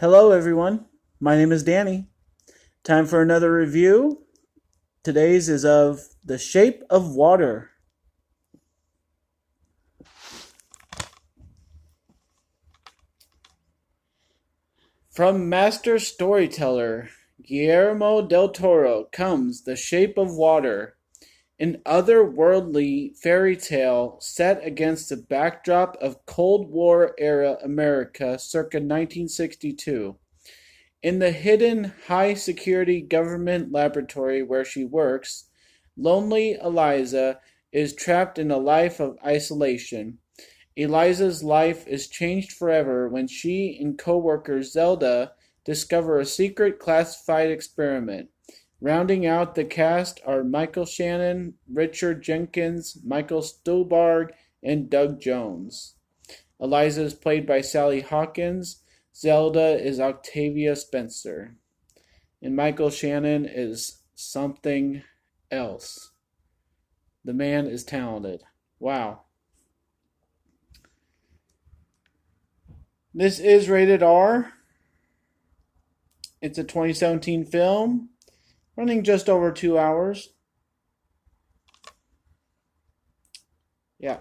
Hello, everyone. My name is Danny. Time for another review. Today's is of The Shape of Water. From master storyteller Guillermo del Toro comes The Shape of Water, an otherworldly fairy tale set against the backdrop of Cold War era America circa 1962. In the hidden, high security government laboratory where she works, lonely Eliza is trapped in a life of isolation. Eliza's life is changed forever when she and co-worker Zelda discover a secret classified experiment. Rounding out the cast are Michael Shannon, Richard Jenkins, Michael Stuhlbarg, and Doug Jones. Eliza is played by Sally Hawkins. Zelda is Octavia Spencer. And Michael Shannon is something else. The man is talented. Wow. This is rated R. It's a 2017 film, running just over 2 hours. Yeah.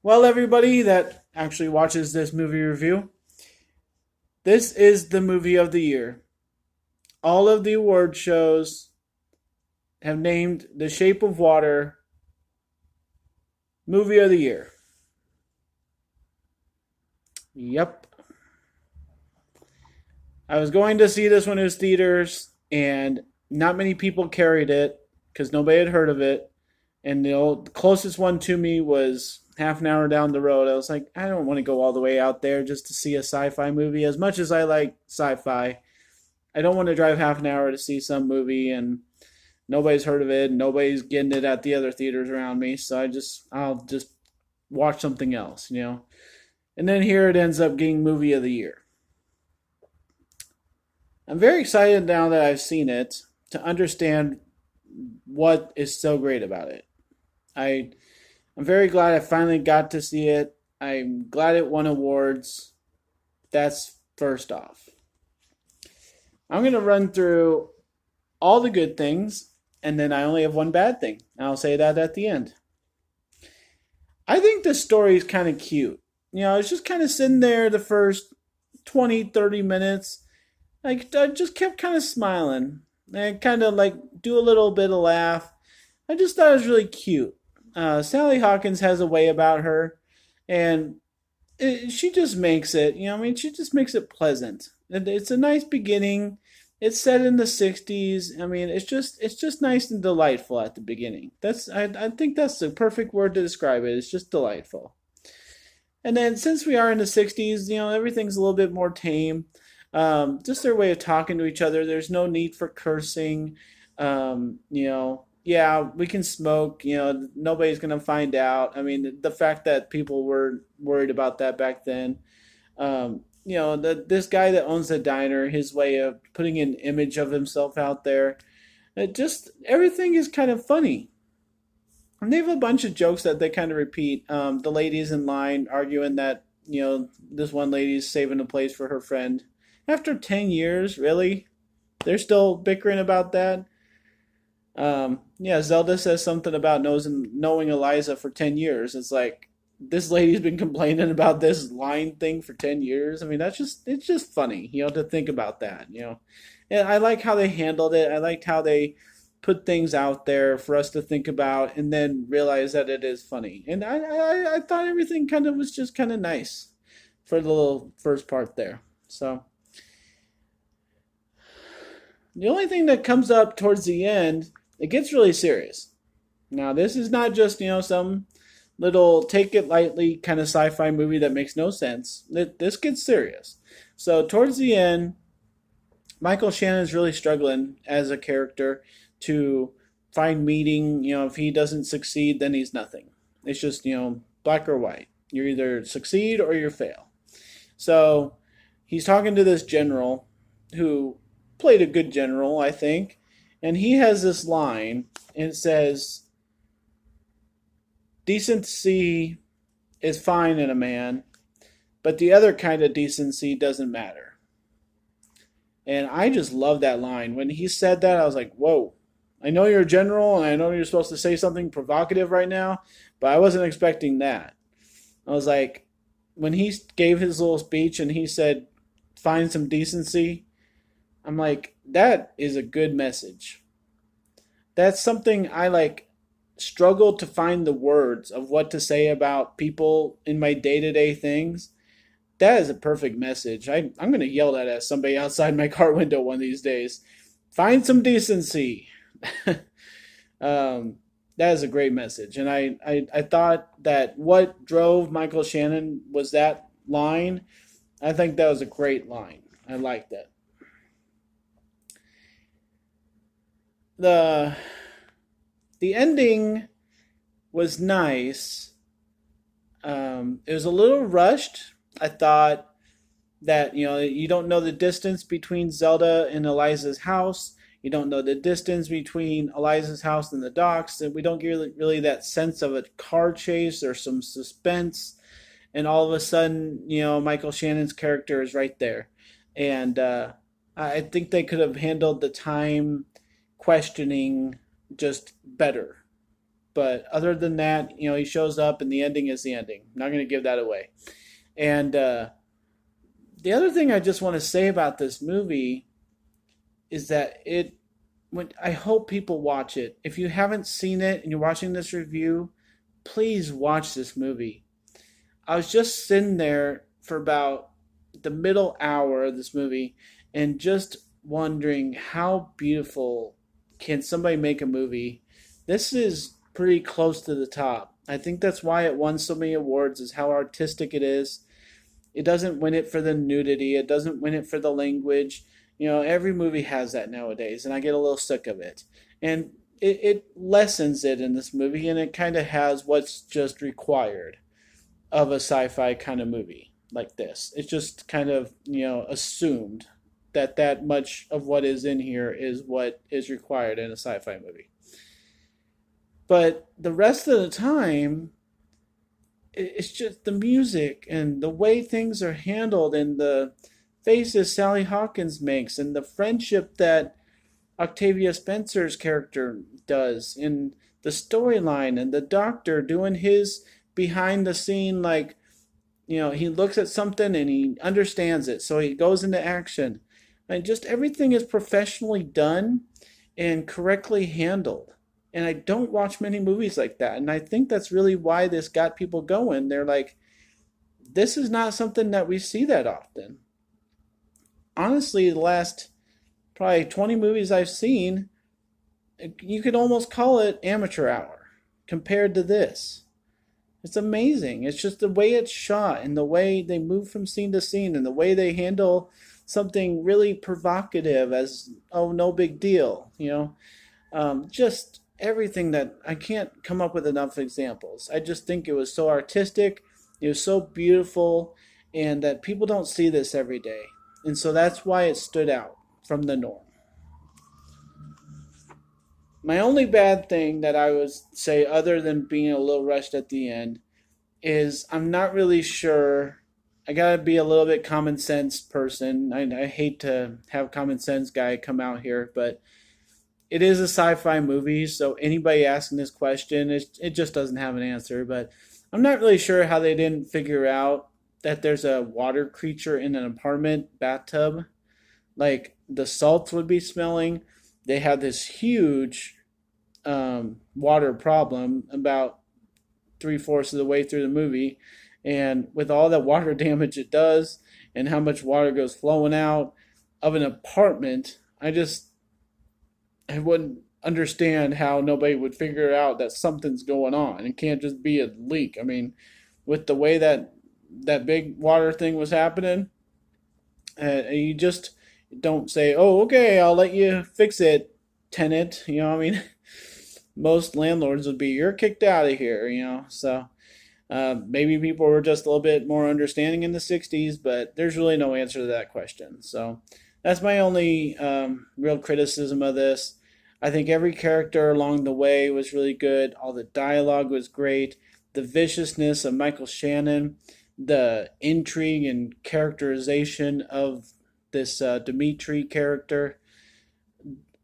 Well, everybody that actually watches this movie review, this is the movie of the year. All of the award shows have named The Shape of Water movie of the year. Yep. I was going to see this one in theaters, and not many people carried it because nobody had heard of it. And the closest one to me was half an hour down the road. I was like, I don't want to go all the way out there just to see a sci-fi movie. As much as I like sci-fi, I don't want to drive half an hour to see some movie and nobody's heard of it. And nobody's getting it at the other theaters around me. So I'll just watch something else. And then here it ends up getting movie of the year. I'm very excited now that I've seen it to understand what is so great about it. I'm very glad I finally got to see it. I'm glad it won awards. That's first off. I'm going to run through all the good things, and then I only have one bad thing. I'll say that at the end. I think the story is kind of cute. It's just kind of sitting there the first 20, 30 minutes. Like, I just kept kind of smiling. And kind of like do a little bit of laugh. I just thought it was really cute. Sally Hawkins has a way about her, and she just makes it. She just makes it pleasant. It's a nice beginning. It's set in the '60s. It's just nice and delightful at the beginning. I think that's the perfect word to describe it. It's just delightful. And then since we are in the '60s, everything's a little bit more tame. Just their way of talking to each other. There's no need for cursing. Yeah, we can smoke. Nobody's gonna find out. The fact that people were worried about that back then. This guy that owns the diner, his way of putting an image of himself out there. It just everything is kind of funny. And they have a bunch of jokes that they kind of repeat. The ladies in line arguing that this one lady's saving a place for her friend. After 10 years, really? They're still bickering about that? Yeah, Zelda says something about knowing Eliza for 10 years. It's like, this lady's been complaining about this line thing for 10 years. It's just funny, to think about that. And I like how they handled it. I liked how they put things out there for us to think about and then realize that it is funny. And I thought everything kind of was just kind of nice for the little first part there. So the only thing that comes up towards the end, it gets really serious. Now, this is not just, some little take it lightly kind of sci-fi movie that makes no sense. This gets serious. So towards the end, Michael Shannon's really struggling as a character to find meaning. If he doesn't succeed, then he's nothing. It's just, black or white. You either succeed or you fail. So he's talking to this general who played a good general, I think. And he has this line, and it says, decency is fine in a man, but the other kind of decency doesn't matter. And I just love that line. When he said that, I was like, whoa. I know you're a general and I know you're supposed to say something provocative right now, but I wasn't expecting that. I was like, when he gave his little speech and he said, find some decency, I'm like, that is a good message. That's something I like struggle to find the words of what to say about people in my day to day things. That is a perfect message. I'm going to yell that at somebody outside my car window one of these days. Find some decency. That is a great message. And I thought that what drove Michael Shannon was that line. I think that was a great line. I like that. The the ending was nice. It was a little rushed. I thought that you don't know the distance between Zelda and Eliza's house. You don't know the distance between Eliza's house and the docks. And we don't get really that sense of a car chase or some suspense. And all of a sudden, Michael Shannon's character is right there. And I think they could have handled the time questioning just better. But other than that, he shows up and the ending is the ending. I'm not going to give that away. And the other thing I just want to say about this movie is that I hope people watch it. If you haven't seen it and you're watching this review, please watch this movie. I was just sitting there for about the middle hour of this movie and just wondering how beautiful can somebody make a movie. This is pretty close to the top. I think that's why it won so many awards, is how artistic it is. It doesn't win it for the nudity. It doesn't win it for the language. Every movie has that nowadays, and I get a little sick of it. And it lessens it in this movie, and it kind of has what's just required of a sci-fi kind of movie like this. It's just kind of, assumed that much of what is in here is what is required in a sci-fi movie. But the rest of the time, it's just the music and the way things are handled and the faces Sally Hawkins makes and the friendship that Octavia Spencer's character does in the storyline and the doctor doing his behind the scene, like, he looks at something and he understands it, so he goes into action. And just everything is professionally done and correctly handled. And I don't watch many movies like that. And I think that's really why this got people going. They're like, this is not something that we see that often. Honestly, the last probably 20 movies I've seen, you could almost call it amateur hour compared to this. It's amazing. It's just the way it's shot and the way they move from scene to scene and the way they handle something really provocative as, oh, no big deal, just everything that I can't come up with enough examples. I just think it was so artistic, it was so beautiful, and that people don't see this every day. And so that's why it stood out from the norm. My only bad thing that I would say, other than being a little rushed at the end, is I'm not really sure. I gotta be a little bit common sense person. I hate to have common sense guy come out here, but it is a sci-fi movie, so anybody asking this question, it just doesn't have an answer. But I'm not really sure how they didn't figure out that there's a water creature in an apartment bathtub. Like, the salts would be smelling. They had this huge water problem about three-fourths of the way through the movie. And with all that water damage it does and how much water goes flowing out of an apartment, I wouldn't understand how nobody would figure out that something's going on. It can't just be a leak. I mean, with the way that big water thing was happening, you just don't say, oh, okay, I'll let you fix it, tenant. I mean, most landlords would be, you're kicked out of here, so maybe people were just a little bit more understanding in the 60s, but there's really no answer to that question. So that's my only real criticism of this. I think every character along the way was really good. All the dialogue was great. The viciousness of Michael Shannon, the intrigue and characterization of this Dimitri character.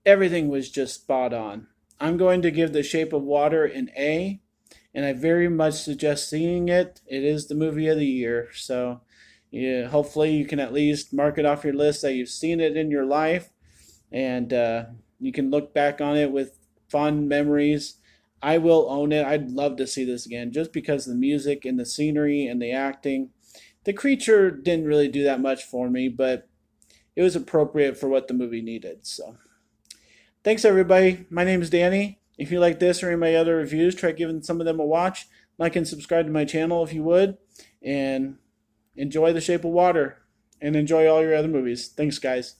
Everything was just spot on. I'm going to give The Shape of Water an A, and I very much suggest seeing it. It is the movie of the year, so yeah, hopefully you can at least mark it off your list that you've seen it in your life, and you can look back on it with fond memories. I will own it. I'd love to see this again just because the music and the scenery and the acting. The creature didn't really do that much for me, but it was appropriate for what the movie needed. So, thanks everybody. My name is Danny. If you like this or any of my other reviews, try giving some of them a watch. Like and subscribe to my channel if you would. And enjoy The Shape of Water. And enjoy all your other movies. Thanks, guys.